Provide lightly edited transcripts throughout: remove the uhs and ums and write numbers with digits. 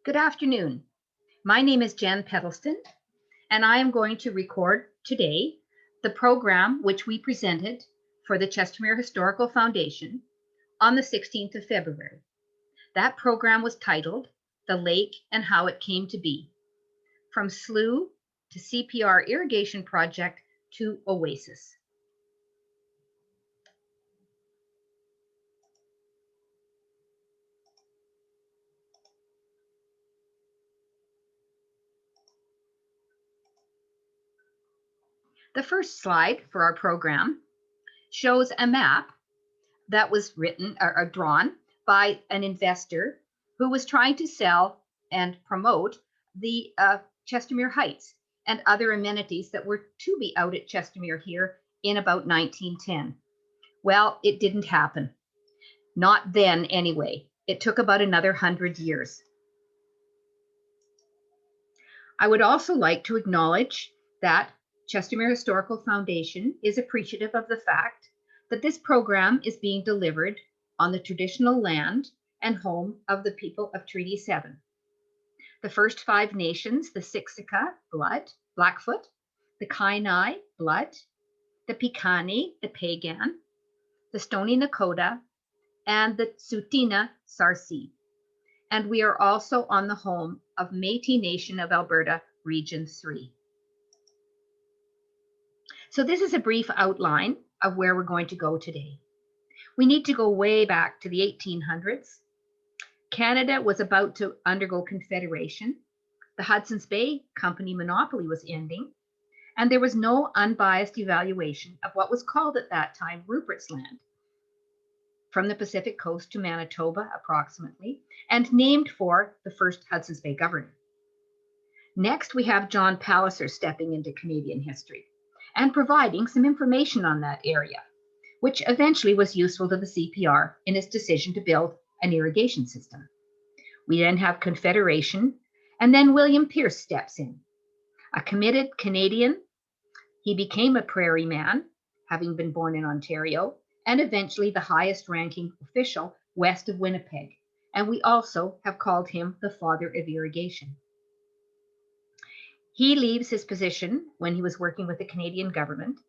Good afternoon. My name is Jen Pedalston, and I am going to record today the program which we presented for the Chestermere Historical Foundation on the 16th of February. That program was titled The Lake and How It Came to Be, From Slough to CPR Irrigation Project to Oasis. The first slide for our program shows a map that was written or drawn by an investor who was trying to sell and promote the Chestermere Heights and other amenities that were to be out at Chestermere here in about 1910. Well, it didn't happen. Not then, anyway. It took about another 100 years. I would also like to acknowledge that Chestermere Historical Foundation is appreciative of the fact that this program is being delivered on the traditional land and home of the people of Treaty 7. The first 5 nations, the Siksika, blood, Blackfoot, the Kainai, blood, the Piikani, the Pagan, the Stoney Nakoda, and the Tsuut'ina Sarsi. And we are also on the home of Métis Nation of Alberta, Region 3. So this is a brief outline of where we're going to go today. We need to go way back to the 1800s. Canada was about to undergo confederation. The Hudson's Bay Company monopoly was ending, and there was no unbiased evaluation of what was called at that time Rupert's Land, from the Pacific coast to Manitoba approximately, and named for the first Hudson's Bay governor. Next, we have John Palliser stepping into Canadian history and providing some information on that area, which eventually was useful to the CPR in its decision to build an irrigation system. We then have Confederation, and then William Pierce steps in. A committed Canadian, he became a prairie man, having been born in Ontario, and eventually the highest ranking official west of Winnipeg. And we also have called him the father of irrigation. He leaves his position when he was working with the Canadian government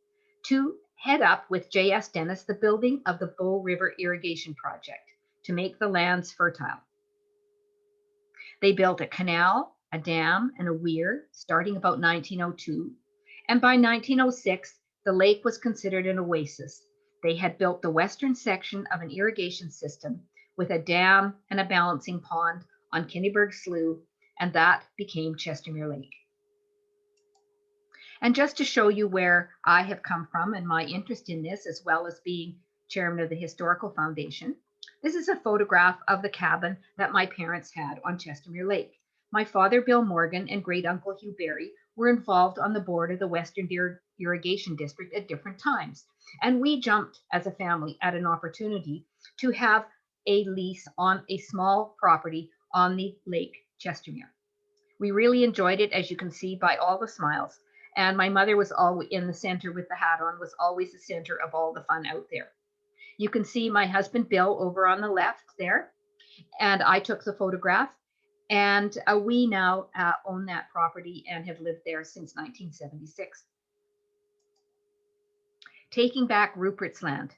to head up with J.S. Dennis the building of the Bow River Irrigation Project to make the lands fertile. They built a canal, a dam, and a weir starting about 1902, and by 1906, the lake was considered an oasis. They had built the western section of an irrigation system with a dam and a balancing pond on Kinniburg Slough, and that became Chestermere Lake. And just to show you where I have come from and my interest in this, as well as being chairman of the Historical Foundation, this is a photograph of the cabin that my parents had on Chestermere Lake. My father, Bill Morgan, and great uncle Hugh Barry were involved on the board of the Western Irrigation District at different times. And we jumped as a family at an opportunity to have a lease on a small property on the Lake Chestermere. We really enjoyed it, as you can see by all the smiles. And my mother was always in the center with the hat on, was always the center of all the fun out there. You can see my husband, Bill, over on the left there. And I took the photograph. And we now own that property and have lived there since 1976. Taking back Rupert's Land.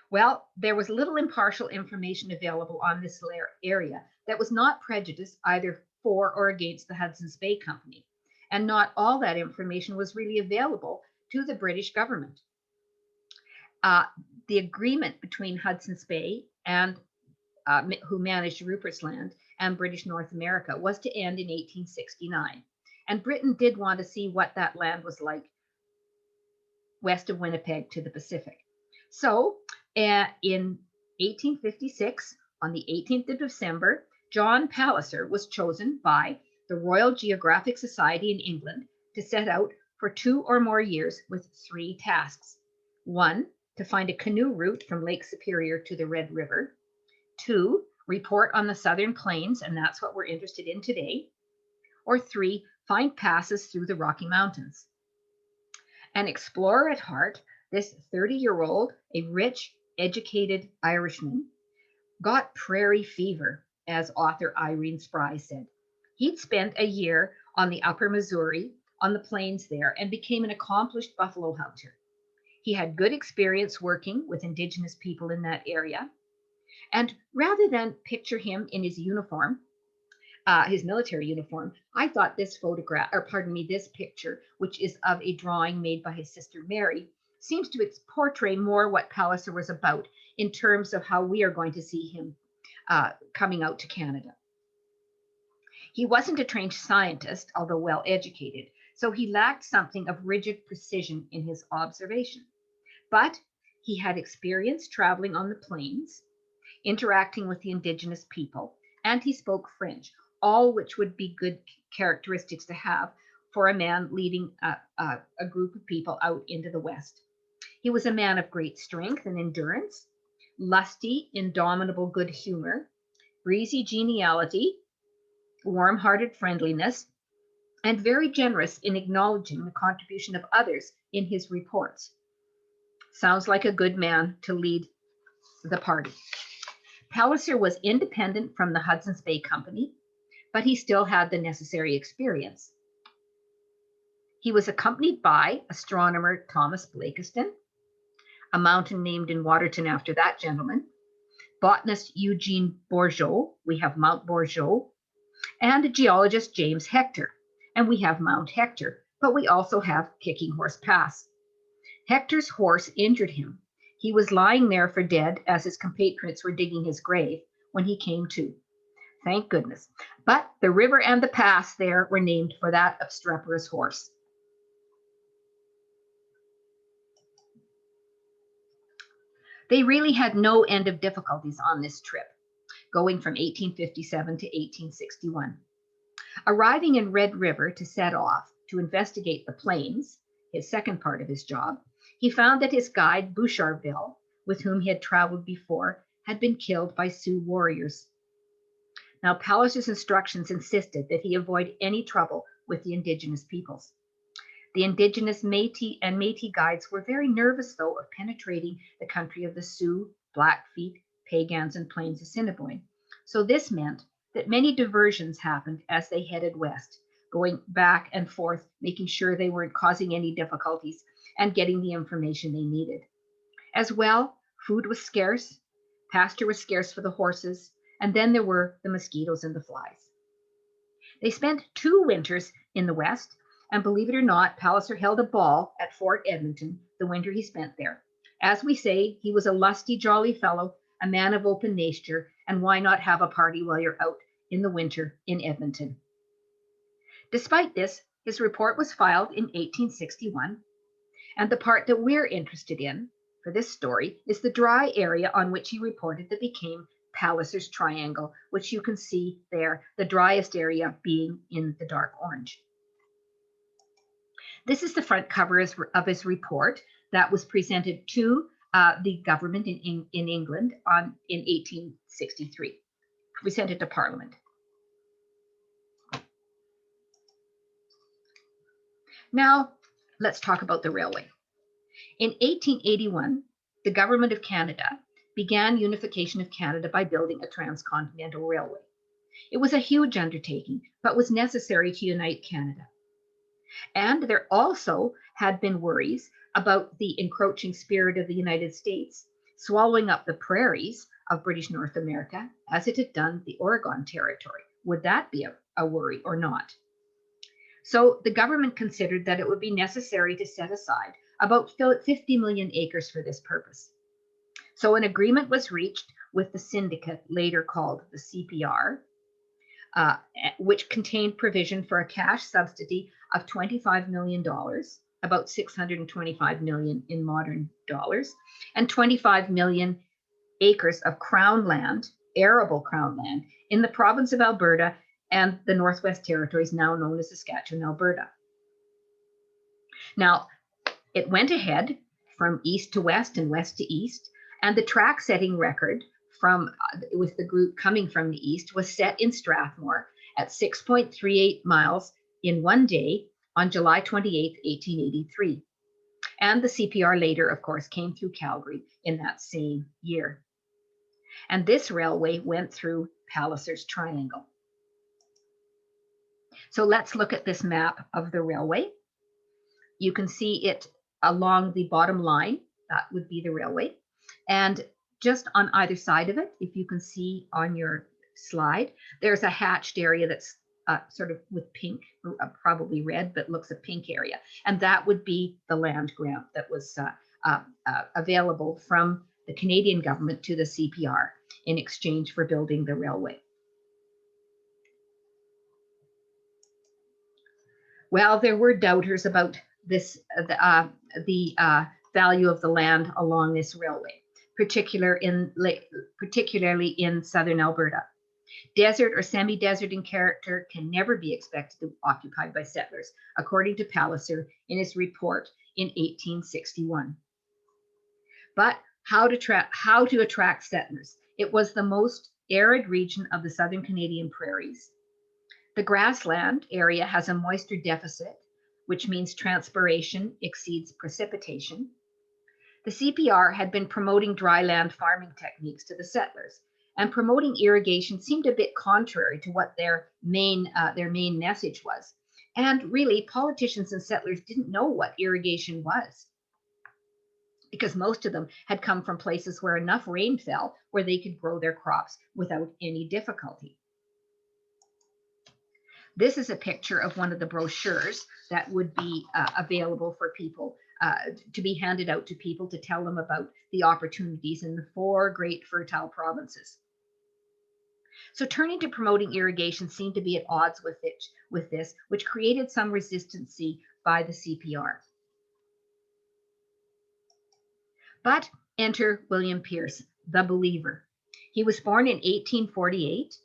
Well, there was little impartial information available on this area that was not prejudiced either for or against the Hudson's Bay Company. And not all that information was really available to the British government. The agreement between Hudson's Bay and who managed Rupert's Land and British North America was to end in 1869. And Britain did want to see what that land was like west of Winnipeg to the Pacific. So in 1856, on the 18th of December, John Palliser was chosen by the Royal Geographic Society in England to set out for 2 or more years with 3 tasks. 1, to find a canoe route from Lake Superior to the Red River. 2, report on the Southern Plains, and that's what we're interested in today. Or 3, find passes through the Rocky Mountains. An explorer at heart, this 30-year-old, a rich, educated Irishman, got prairie fever as author Irene Spry said. He'd spent a year on the upper Missouri, on the plains there, and became an accomplished buffalo hunter. He had good experience working with Indigenous people in that area. And rather than picture him in his military uniform, I thought this photograph, or pardon me, this picture, which is of a drawing made by his sister Mary, seems to portray more what Palliser was about in terms of how we are going to see him coming out to Canada. He wasn't a trained scientist, although well educated, so he lacked something of rigid precision in his observation. But he had experience traveling on the plains, interacting with the Indigenous people, and he spoke French, all which would be good characteristics to have for a man leading a group of people out into the West. He was a man of great strength and endurance, lusty, indomitable good humor, breezy geniality, warm-hearted friendliness, and very generous in acknowledging the contribution of others in his reports. Sounds like a good man to lead the party. Palliser was independent from the Hudson's Bay Company, but he still had the necessary experience. He was accompanied by astronomer Thomas Blakiston, a mountain named in Waterton after that gentleman, botanist Eugene Bourgeot, we have Mount Bourgeot, and geologist James Hector, and we have Mount Hector, but we also have Kicking Horse Pass. Hector's horse injured him. He was lying there for dead as his compatriots were digging his grave when he came to. Thank goodness. But the river and the pass there were named for that obstreperous horse. They really had no end of difficulties on this trip, going from 1857 to 1861. Arriving in Red River to set off to investigate the plains, his second part of his job, he found that his guide, Bouchardville, with whom he had traveled before, had been killed by Sioux warriors. Now, Palliser's instructions insisted that he avoid any trouble with the Indigenous peoples. The Indigenous Métis and Métis guides were very nervous, though, of penetrating the country of the Sioux, Blackfeet, Piegans, and Plains Assiniboine. So this meant that many diversions happened as they headed west, going back and forth, making sure they weren't causing any difficulties and getting the information they needed. As well, food was scarce, pasture was scarce for the horses, and then there were the mosquitoes and the flies. They spent 2 winters in the West, and believe it or not, Palliser held a ball at Fort Edmonton the winter he spent there. As we say, he was a lusty, jolly fellow, a man of open nature, and why not have a party while you're out in the winter in Edmonton? Despite this, his report was filed in 1861, and the part that we're interested in for this story is the dry area on which he reported that became Palliser's Triangle, which you can see there, the driest area being in the dark orange. This is the front cover of his report that was presented to the government in England in 1863, presented to Parliament. Now, let's talk about the railway. In 1881, the Government of Canada began unification of Canada by building a transcontinental railway. It was a huge undertaking, but was necessary to unite Canada. And there also had been worries about the encroaching spirit of the United States swallowing up the prairies of British North America as it had done the Oregon Territory. Would that be a worry or not? So the government considered that it would be necessary to set aside about 50 million acres for this purpose. So an agreement was reached with the syndicate, later called the CPR, which contained provision for a cash subsidy of $25 million, about 625 million in modern dollars, and 25 million acres of crown land, arable crown land, in the province of Alberta and the Northwest Territories, now known as Saskatchewan, Alberta. Now, it went ahead from east to west and west to east, and the track setting record with the group coming from the east was set in Strathmore at 6.38 miles in one day on July 28, 1883. And the CPR later, of course, came through Calgary in that same year. And this railway went through Palliser's Triangle. So let's look at this map of the railway. You can see it along the bottom line. That would be the railway. And just on either side of it, if you can see on your slide, there's a hatched area that's sort of with pink, probably red, but looks a pink area. And that would be the land grant that was available from the Canadian government to the CPR in exchange for building the railway. Well, there were doubters about this, the value of the land along this railway, particularly in southern Alberta. Desert or semi-desert in character can never be expected to be occupied by settlers, according to Palliser in his report in 1861. But how to attract settlers? It was the most arid region of the southern Canadian prairies. The grassland area has a moisture deficit, which means transpiration exceeds precipitation. The CPR had been promoting dryland farming techniques to the settlers, and promoting irrigation seemed a bit contrary to what their main message was. And really, politicians and settlers didn't know what irrigation was, because most of them had come from places where enough rain fell where they could grow their crops without any difficulty. This is a picture of one of the brochures that would be available for people to be handed out to people to tell them about the opportunities in the 4 great fertile provinces. So turning to promoting irrigation seemed to be at odds with this, which created some resistance by the CPR. But enter William Pierce, the believer. He was born in 1848,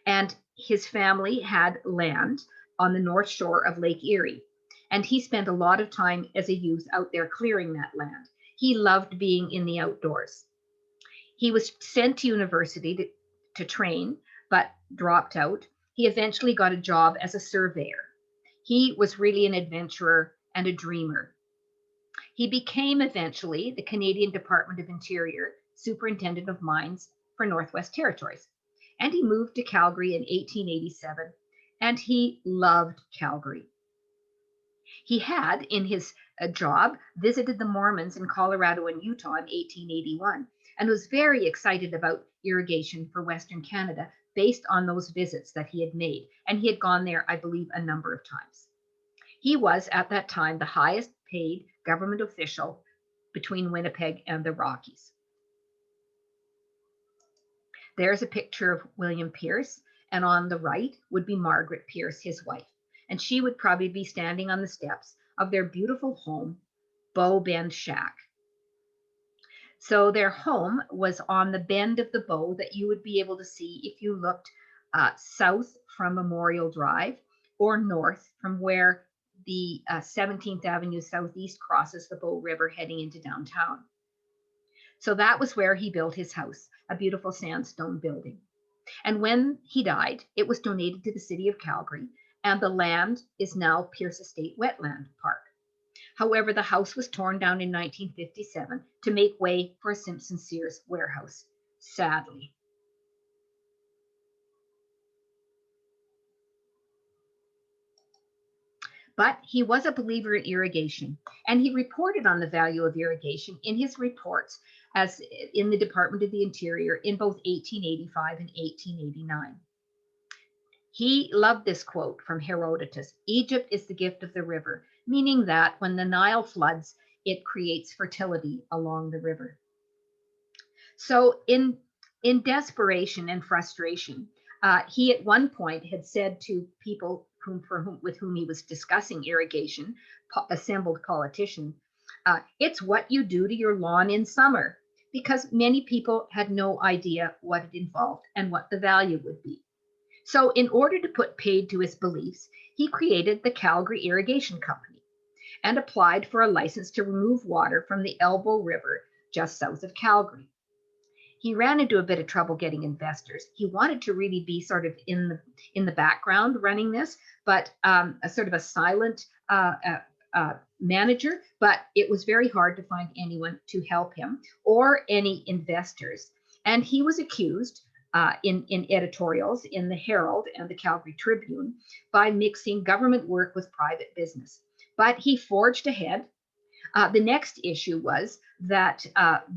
and his family had land on the north shore of Lake Erie, and he spent a lot of time as a youth out there clearing that land. He loved being in the outdoors. He was sent to university to train, but dropped out. He eventually got a job as a surveyor. He was really an adventurer and a dreamer. He became eventually the Canadian Department of Interior Superintendent of Mines for Northwest Territories. And he moved to Calgary in 1887, and he loved Calgary. He had, in his job, visited the Mormons in Colorado and Utah in 1881, and was very excited about irrigation for Western Canada based on those visits that he had made. And he had gone there, I believe, a number of times. He was, at that time, the highest paid government official between Winnipeg and the Rockies. There's a picture of William Pierce, and on the right would be Margaret Pierce, his wife. And she would probably be standing on the steps of their beautiful home, Bow Bend Shack. So their home was on the bend of the bow that you would be able to see if you looked south from Memorial Drive or north from where the 17th Avenue Southeast crosses the Bow River heading into downtown. So that was where he built his house, a beautiful sandstone building. And when he died, it was donated to the city of Calgary, and the land is now Pierce Estate Wetland Park. However, the house was torn down in 1957 to make way for a Simpson Sears warehouse, sadly. But he was a believer in irrigation, and he reported on the value of irrigation in his reports as in the Department of the Interior in both 1885 and 1889. He loved this quote from Herodotus: "Egypt is the gift of the river," meaning that when the Nile floods, it creates fertility along the river. So in desperation and frustration, he at one point had said to people with whom he was discussing irrigation, assembled politicians, it's what you do to your lawn in summer, because many people had no idea what it involved and what the value would be. So in order to put paid to his beliefs, he created the Calgary Irrigation Company and applied for a license to remove water from the Elbow River just south of Calgary. He ran into a bit of trouble getting investors. He wanted to really be sort of in the background running this, but a sort of a silent manager, but it was very hard to find anyone to help him or any investors. And he was accused in editorials in the Herald and the Calgary Tribune by mixing government work with private business. But he forged ahead. The next issue was that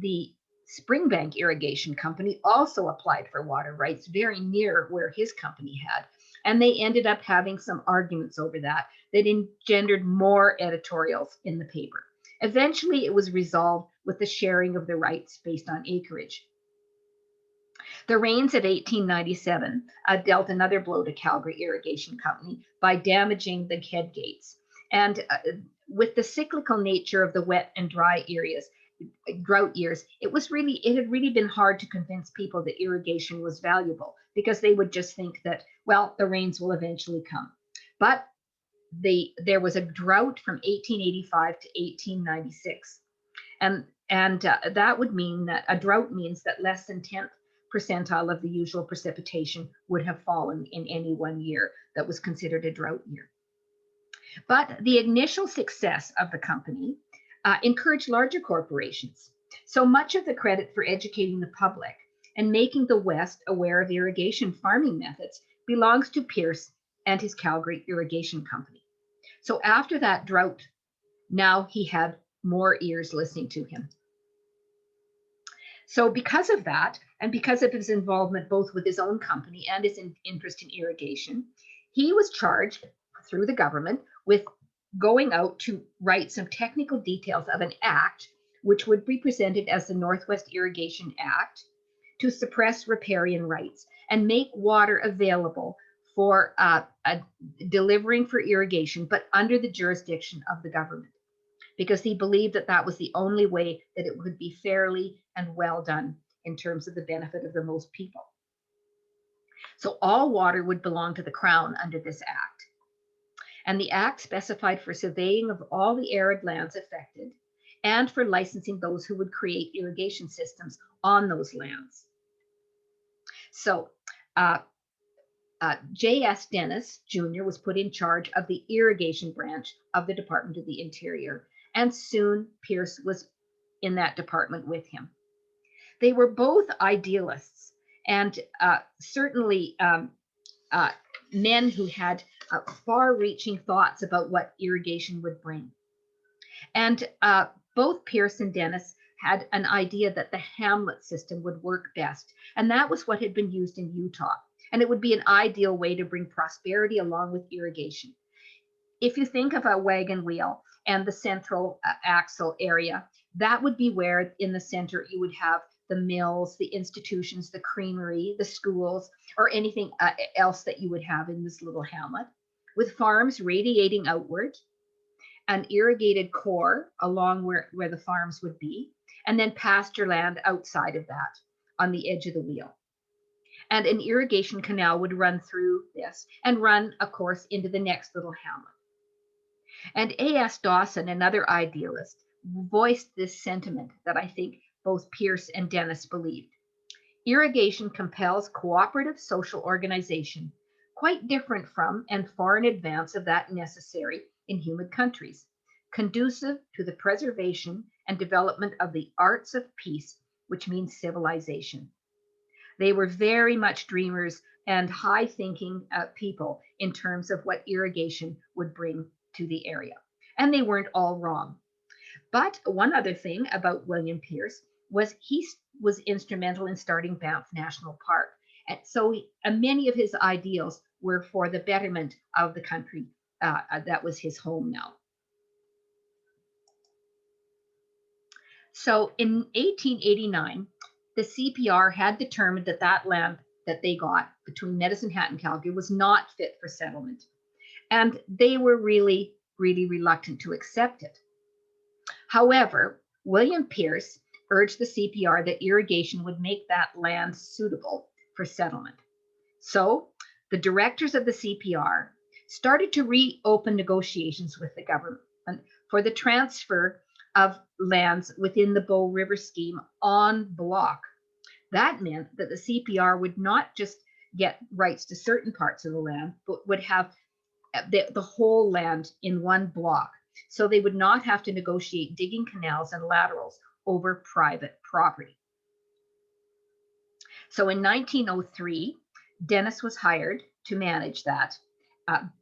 the Springbank Irrigation Company also applied for water rights very near where his company had. And they ended up having some arguments over that engendered more editorials in the paper. Eventually, it was resolved with the sharing of the rights based on acreage. The rains of 1897 dealt another blow to Calgary Irrigation Company by damaging the head gates. And with the cyclical nature of the wet and dry areas, drought years, it had really been hard to convince people that irrigation was valuable because they would just think that, well, the rains will eventually come. But there was a drought from 1885 to 1896. And that would mean that a drought means that less than 10th percentile of the usual precipitation would have fallen in any one year that was considered a drought year. But the initial success of the company encouraged larger corporations. So much of the credit for educating the public and making the West aware of irrigation farming methods belongs to Pierce and his Calgary Irrigation Company. So after that drought, now he had more ears listening to him. So because of that, and because of his involvement both with his own company and his interest in irrigation, he was charged through the government with going out to write some technical details of an act, which would be presented as the Northwest Irrigation Act, to suppress riparian rights and make water available for delivering for irrigation, but under the jurisdiction of the government, because he believed that that was the only way that it would be fairly and well done in terms of the benefit of the most people. So all water would belong to the Crown under this act. And the act specified for surveying of all the arid lands affected and for licensing those who would create irrigation systems on those lands. So J.S. Dennis Jr. was put in charge of the irrigation branch of the Department of the Interior, and soon Pierce was in that department with him. They were both idealists and certainly men who had far-reaching thoughts about what irrigation would bring. And both Pierce and Dennis had an idea that the hamlet system would work best, and that was what had been used in Utah. And it would be an ideal way to bring prosperity along with irrigation. If you think of a wagon wheel and the central axle area, that would be where in the center you would have the mills, the institutions, the creamery, the schools, or anything else that you would have in this little hamlet, with farms radiating outward, an irrigated core along where the farms would be, and then pasture land outside of that on the edge of the wheel. And an irrigation canal would run through this and run, of course, into the next little hamlet. And A.S. Dawson, another idealist, voiced this sentiment that I think both Pierce and Dennis believed. Irrigation compels cooperative social organization, quite different from and far in advance of that necessary in humid countries, conducive to the preservation and development of the arts of peace, which means civilization. They were very much dreamers and high-thinking people in terms of what irrigation would bring to the area. And they weren't all wrong. But one other thing about William Pierce was he was instrumental in starting Banff National Park. And so many of his ideals were for the betterment of the country that was his home now. So in 1889, the CPR had determined that that land that they got between Medicine Hat and Calgary was not fit for settlement. And they were really, really reluctant to accept it. However, William Pierce urged the CPR that irrigation would make that land suitable for settlement. So the directors of the CPR started to reopen negotiations with the government for the transfer of lands within the Bow River scheme en bloc. That meant that the CPR would not just get rights to certain parts of the land, but would have the whole land in one block. So they would not have to negotiate digging canals and laterals over private property. So in 1903, Dennis was hired to manage that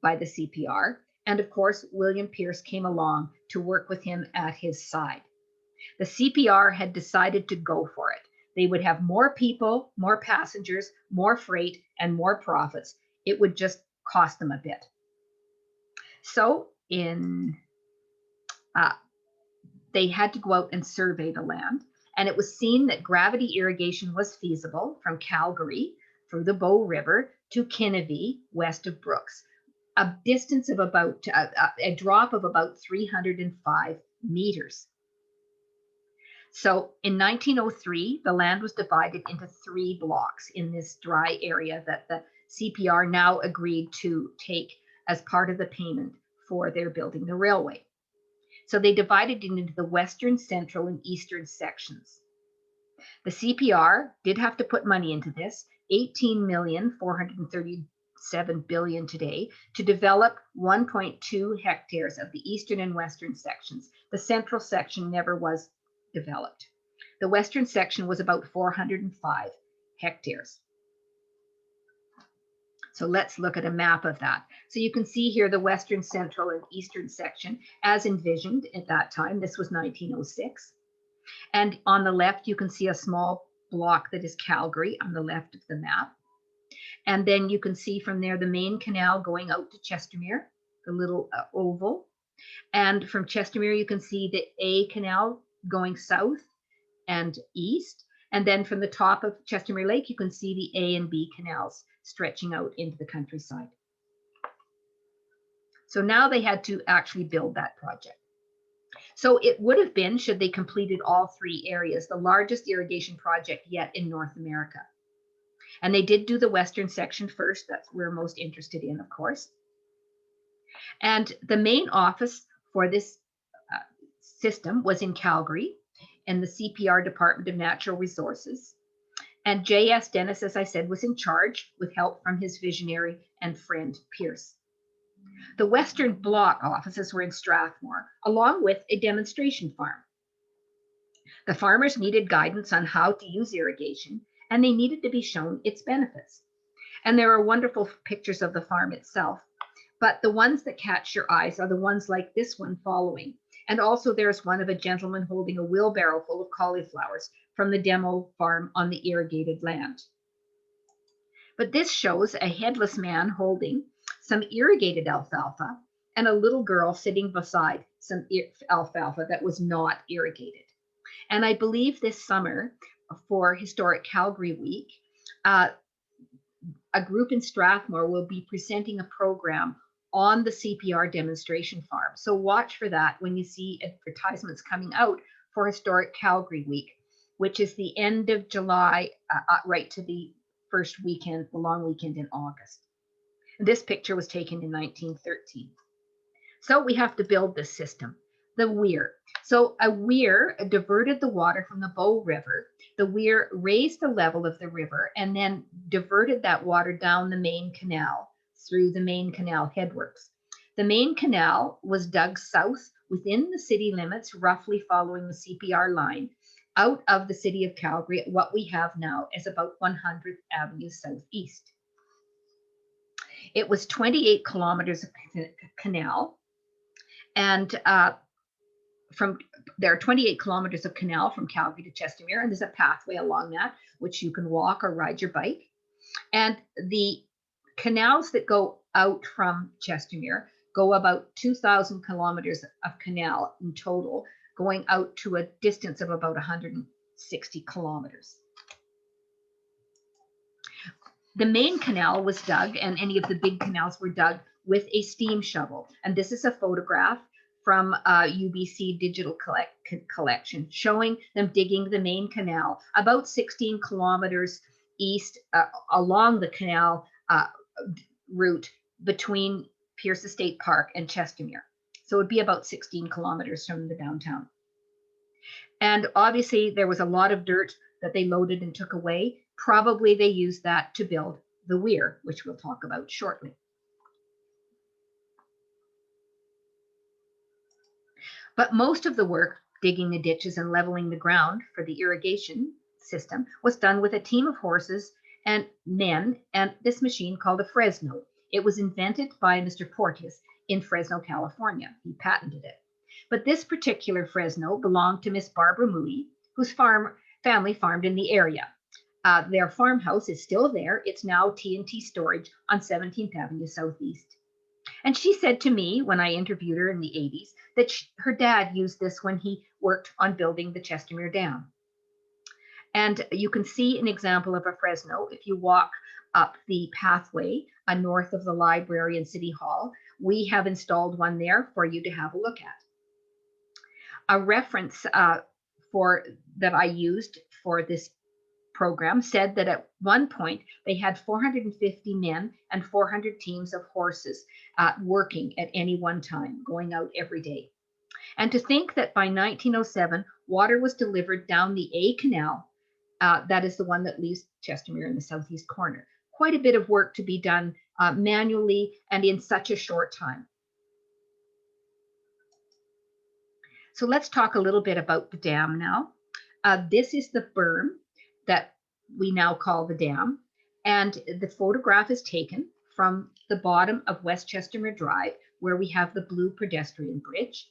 by the CPR. And of course, William Pierce came along to work with him at his side. The CPR had decided to go for it. They would have more people, more passengers, more freight, and more profits. It would just cost them a bit. So they had to go out and survey the land, and it was seen that gravity irrigation was feasible from Calgary through the Bow River to Kinnevie west of Brooks, a distance of about a drop of about 305 meters. So in 1903, the land was divided into 3 blocks in this dry area that the CPR now agreed to take as part of the payment for their building the railway. So they divided it into the western, central, and eastern sections. The CPR did have to put money into this, 18,437 billion today, to develop 1.2 hectares of the eastern and western sections. The central section never was developed. The western section was about 405 hectares. So let's look at a map of that. So you can see here the western, central, and eastern section as envisioned at that time. This was 1906. And on the left, you can see a small block that is Calgary on the left of the map. And then you can see from there the main canal going out to Chestermere, the little oval. And from Chestermere, you can see the A canal going south and east. And then from the top of Chestermere Lake, you can see the A and B canals stretching out into the countryside. So now they had to actually build that project. So it would have been, should they completed all 3 areas, the largest irrigation project yet in North America. And they did do the western section first. That's what we're most interested in, of course. And the main office for this system was in Calgary in the CPR Department of Natural Resources. And J.S. Dennis, as I said, was in charge with help from his visionary and friend Pierce. The Western Bloc offices were in Strathmore, along with a demonstration farm. The farmers needed guidance on how to use irrigation, and they needed to be shown its benefits. And there are wonderful pictures of the farm itself, but the ones that catch your eyes are the ones like this one following. And also there's one of a gentleman holding a wheelbarrow full of cauliflowers from the demo farm on the irrigated land. But this shows a headless man holding some irrigated alfalfa and a little girl sitting beside some alfalfa that was not irrigated. And I believe this summer for Historic Calgary Week, a group in Strathmore will be presenting a program on the CPR demonstration farm. So watch for that when you see advertisements coming out for Historic Calgary Week, which is the end of July, right to the first weekend, the long weekend in August. This picture was taken in 1913. So we have to build this system, the weir. So a weir diverted the water from the Bow River. The weir raised the level of the river and then diverted that water down the main canal through the main canal headworks. The main canal was dug south within the city limits, roughly following the CPR line, out of the city of Calgary at what we have now as about 100th Avenue Southeast. It was 28 kilometers of canal, and there are 28 kilometers of canal from Calgary to Chestermere, and there's a pathway along that which you can walk or ride your bike. And the canals that go out from Chestermere go about 2,000 kilometers of canal in total, going out to a distance of about 160 kilometers. The main canal was dug, and any of the big canals were dug with a steam shovel. And this is a photograph from UBC Digital Collection showing them digging the main canal about 16 kilometers east along the canal route between Pierce Estate Park and Chestermere. So it would be about 16 kilometers from the downtown. And obviously there was a lot of dirt that they loaded and took away. Probably they used that to build the weir, which we'll talk about shortly. But most of the work, digging the ditches and leveling the ground for the irrigation system was done with a team of horses and men and this machine called a Fresno. It was invented by Mr. Porteous in Fresno, California. He patented it. But this particular Fresno belonged to Miss Barbara Moody, whose family farmed in the area. Their farmhouse is still there. It's now T&T Storage on 17th Avenue Southeast. And she said to me when I interviewed her in the 80s that her dad used this when he worked on building the Chestermere Dam. And you can see an example of a Fresno if you walk up the pathway north of the library and City Hall. We have installed one there for you to have a look at. A reference that I used for this program said that at one point they had 450 men and 400 teams of horses working at any one time, going out every day. And to think that by 1907, water was delivered down the A Canal, that is the one that leaves Chestermere in the southeast corner. Quite a bit of work to be done manually and in such a short time. So let's talk a little bit about the dam now. This is the berm that we now call the dam. And the photograph is taken from the bottom of West Chestermere Drive, where we have the blue pedestrian bridge.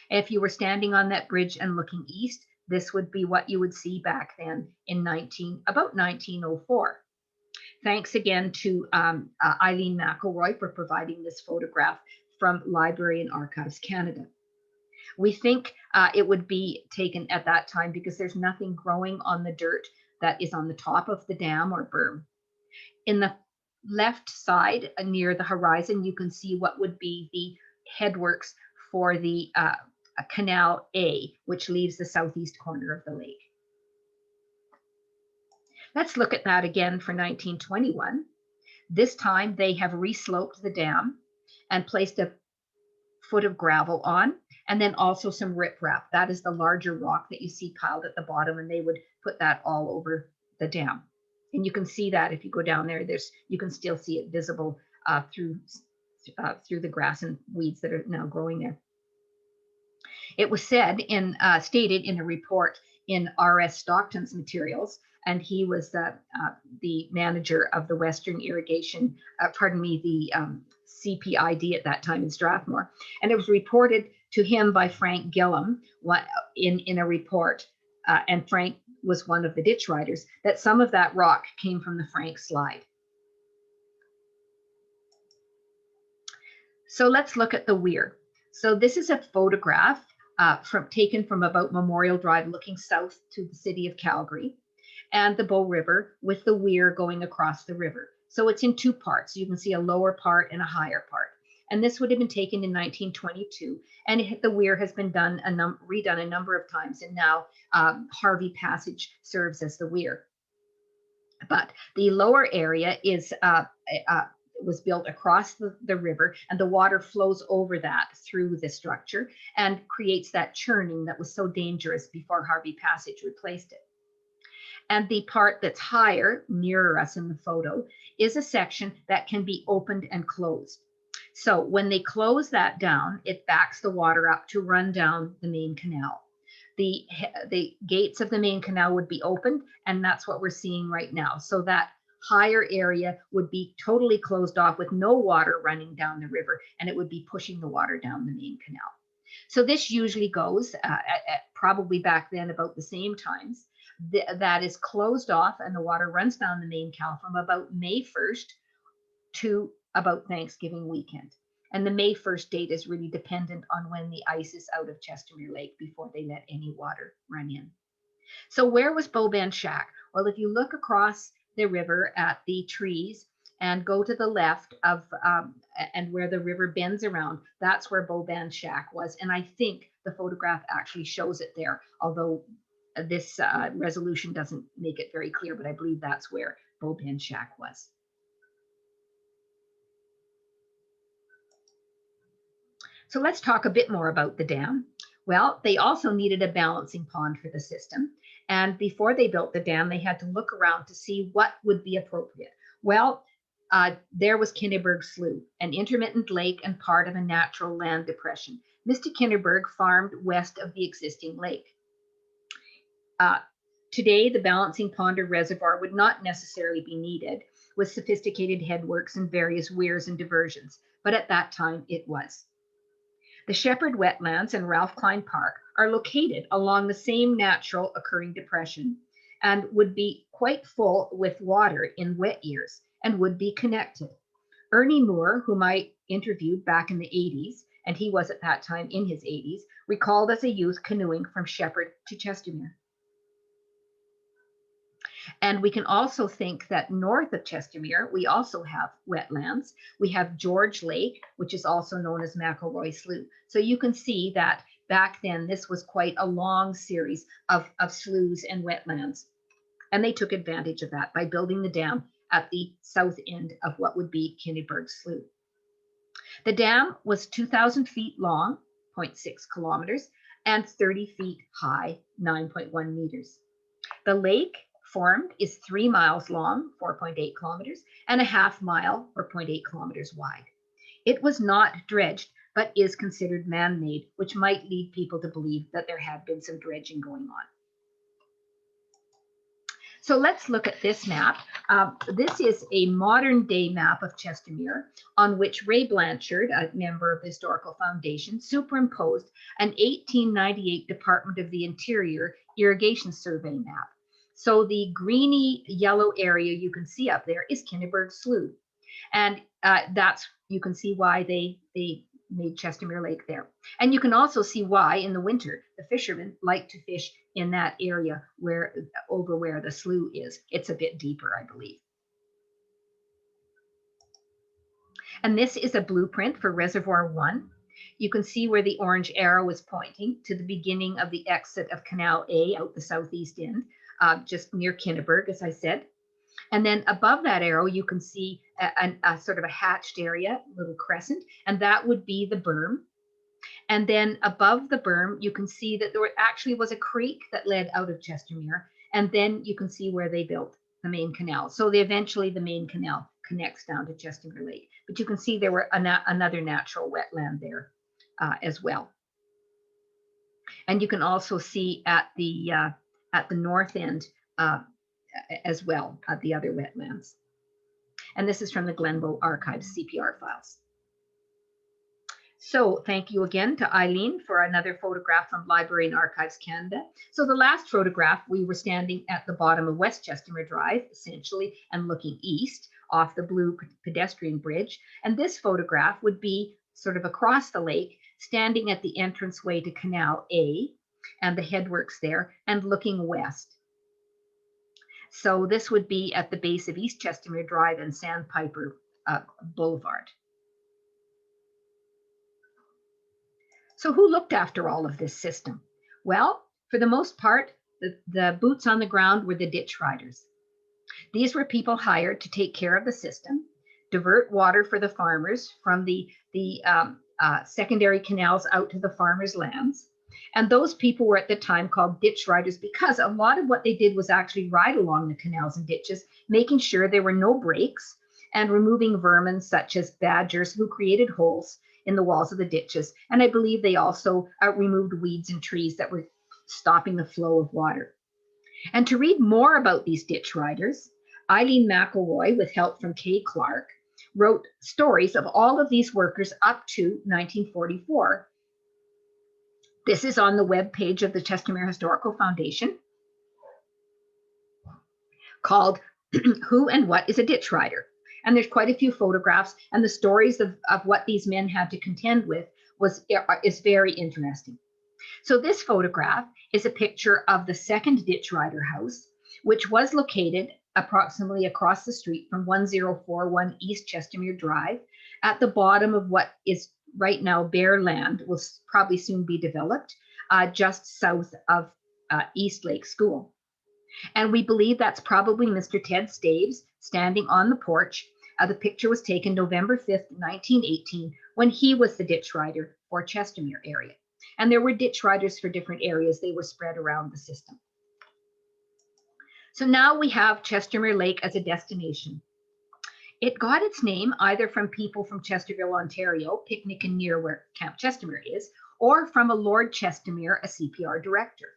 If you were standing on that bridge and looking east, this would be what you would see back then in about 1904. Thanks again to Eileen McElroy for providing this photograph from Library and Archives Canada. We think it would be taken at that time because there's nothing growing on the dirt that is on the top of the dam or berm. In the left side near the horizon, you can see what would be the headworks for the Canal A, which leaves the southeast corner of the lake. Let's look at that again for 1921. This time they have resloped the dam and placed a foot of gravel on, and then also some riprap. That is the larger rock that you see piled at the bottom, and they would put that all over the dam. And you can see that if you go down there, you can still see it visible through the grass and weeds that are now growing there. It was stated in a report in R.S. Stockton's materials, and he was the manager of the Western Irrigation, the CPID at that time in Strathmore. And it was reported to him by Frank Gillum in a report, and Frank was one of the ditch riders, that some of that rock came from the Frank Slide. So let's look at the weir. So this is a photograph taken from about Memorial Drive looking south to the city of Calgary and the Bow River with the weir going across the river. So it's in two parts. You can see a lower part and a higher part. And this would have been taken in 1922. And the weir has been redone a number of times. And now Harvey Passage serves as the weir. But the lower area was built across the river, and the water flows over that through the structure and creates that churning that was so dangerous before Harvey Passage replaced it. And the part that's higher, nearer us in the photo, is a section that can be opened and closed. So when they close that down, it backs the water up to run down the main canal. The gates of the main canal would be opened, and that's what we're seeing right now. So that higher area would be totally closed off with no water running down the river, and it would be pushing the water down the main canal. So this usually goes probably back then about the same times. That is closed off, and the water runs down the main canal from about May 1st to about Thanksgiving weekend. And the May 1st date is really dependent on when the ice is out of Chestermere Lake before they let any water run in. So where was Beaubend Shack? Well, if you look across the river at the trees and go to the left of and where the river bends around, that's where Beaubend Shack was. And I think the photograph actually shows it there, although this resolution doesn't make it very clear, but I believe that's where Beaubend Shack was. So let's talk a bit more about the dam. Well, they also needed a balancing pond for the system. And before they built the dam, they had to look around to see what would be appropriate. Well, there was Kinniburg Slough, an intermittent lake and part of a natural land depression. Mr. Kinniburg farmed west of the existing lake. Today, the balancing pond or reservoir would not necessarily be needed with sophisticated headworks and various weirs and diversions, but at that time it was. The Shepherd Wetlands and Ralph Klein Park are located along the same natural occurring depression and would be quite full with water in wet years and would be connected. Ernie Moore, whom I interviewed back in the 80s, and he was at that time in his 80s, recalled as a youth canoeing from Shepherd to Chestermere. And we can also think that north of Chestermere, we also have wetlands. We have George Lake, which is also known as McElroy Slough. So you can see that back then, this was quite a long series of sloughs and wetlands. And they took advantage of that by building the dam at the south end of what would be Kinniburgh Slough. The dam was 2,000 feet long, 0.6 kilometers, and 30 feet high, 9.1 meters. The lake formed is 3 miles long, 4.8 kilometers, and a half mile, or 0.8 kilometers wide. It was not dredged, but is considered man-made, which might lead people to believe that there had been some dredging going on. So let's look at this map. This is a modern day map of Chestermere on which Ray Blanchard, a member of the Historical Foundation, superimposed an 1898 Department of the Interior irrigation survey map. So the greeny yellow area you can see up there is Kinniburgh Slough. And you can see why they made Chestermere Lake there. And you can also see why in the winter, the fishermen like to fish in that area over where the slough is. It's a bit deeper, I believe. And this is a blueprint for Reservoir 1. You can see where the orange arrow is pointing to the beginning of the exit of Canal A out the southeast end, just near Kinniburgh, as I said. And then above that arrow, you can see a sort of a hatched area, little crescent, and that would be the berm. And then above the berm, you can see that there actually was a creek that led out of Chestermere. And then you can see where they built the main canal. So eventually the main canal connects down to Chestermere Lake. But you can see there were another natural wetland there as well. And you can also see at the north end as well at the other wetlands. And this is from the Glenbow Archives CPR files. So thank you again to Eileen for another photograph from Library and Archives Canada. So the last photograph, we were standing at the bottom of West Chestermere Drive, essentially, and looking east off the blue pedestrian bridge. And this photograph would be sort of across the lake, standing at the entranceway to Canal A and the headworks there and looking west. So this would be at the base of East Chestermere Drive and Sandpiper Boulevard. So who looked after all of this system? Well, for the most part, the boots on the ground were the ditch riders. These were people hired to take care of the system, divert water for the farmers from the secondary canals out to the farmers' lands. And those people were at the time called ditch riders because a lot of what they did was actually ride along the canals and ditches, making sure there were no breaks and removing vermin such as badgers who created holes in the walls of the ditches. And I believe they also removed weeds and trees that were stopping the flow of water. And to read more about these ditch riders, Eileen McElroy, with help from Kay Clark, wrote stories of all of these workers up to 1944. This is on the web page of the Chestermere Historical Foundation, called Who and What is a Ditch Rider? And there's quite a few photographs, and the stories of what these men had to contend with is very interesting. So this photograph is a picture of the second ditch rider house, which was located approximately across the street from 1041 East Chestermere Drive at the bottom of what is right now bare land, will probably soon be developed, just south of East Lake School. And we believe that's probably Mr. Ted Staves standing on the porch. The picture was taken November 5th, 1918, when he was the ditch rider for Chestermere area. And there were ditch riders for different areas. They were spread around the system. So now we have Chestermere Lake as a destination. It got its name either from people from Chesterville, Ontario, picnicking near where Camp Chestermere is, or from a Lord Chestermere, a CPR director.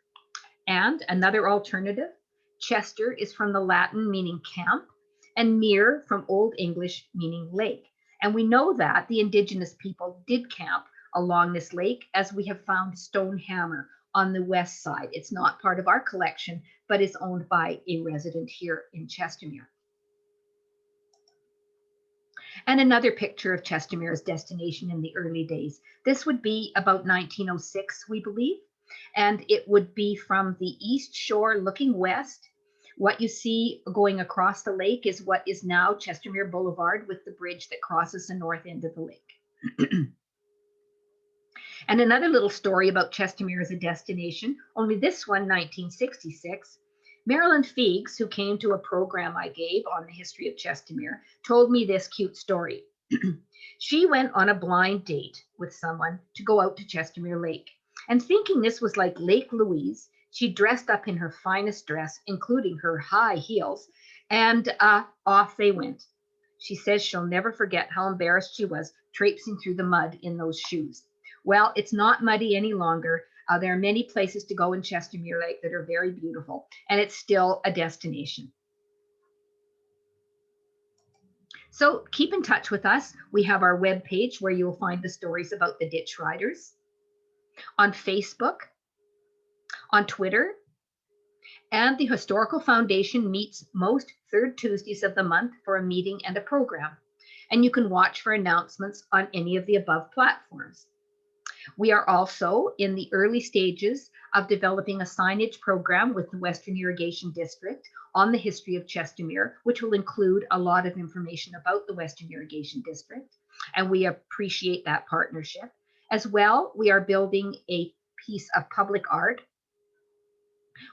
And another alternative Chester is from the Latin meaning camp, and mere from Old English meaning lake. And we know that the indigenous people did camp along this lake, as we have found stone hammer on the west side. It's not part of our collection, but is owned by a resident here in Chestermere. And another picture of Chestermere's destination in the early days. This would be about 1906, we believe, and it would be from the east shore looking west. What you see going across the lake is what is now Chestermere Boulevard, with the bridge that crosses the north end of the lake. And another little story about Chestermere as a destination, only this one 1966. Marilyn Feigs, who came to a program I gave on the history of Chestermere, told me this cute story. She went on a blind date with someone to go out to Chestermere Lake. And thinking this was like Lake Louise, she dressed up in her finest dress, including her high heels, and off they went. She says she'll never forget how embarrassed she was traipsing through the mud in those shoes. Well, it's not muddy any longer. There are many places to go in Chestermere Lake that are very beautiful, and it's still a destination. So keep in touch with us. We have our webpage where you'll find the stories about the ditch riders, on Facebook, on Twitter, and the Historical Foundation meets most third Tuesdays of the month for a meeting and a program. And you can watch for announcements on any of the above platforms. We are also in the early stages of developing a signage program with the Western Irrigation District on the history of Chestermere, which will include a lot of information about the Western Irrigation District, and we appreciate that partnership. As well, we are building a piece of public art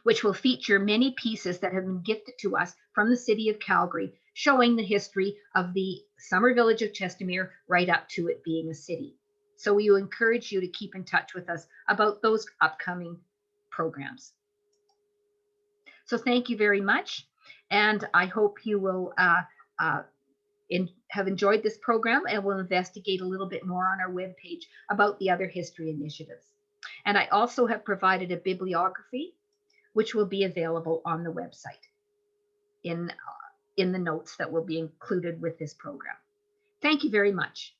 which will feature many pieces that have been gifted to us from the city of Calgary, showing the history of the summer village of Chestermere right up to it being a city. So we will encourage you to keep in touch with us about those upcoming programs. So thank you very much, and I hope you will have enjoyed this program, and we'll investigate a little bit more on our webpage about the other history initiatives. And I also have provided a bibliography which will be available on the website in the notes that will be included with this program. Thank you very much.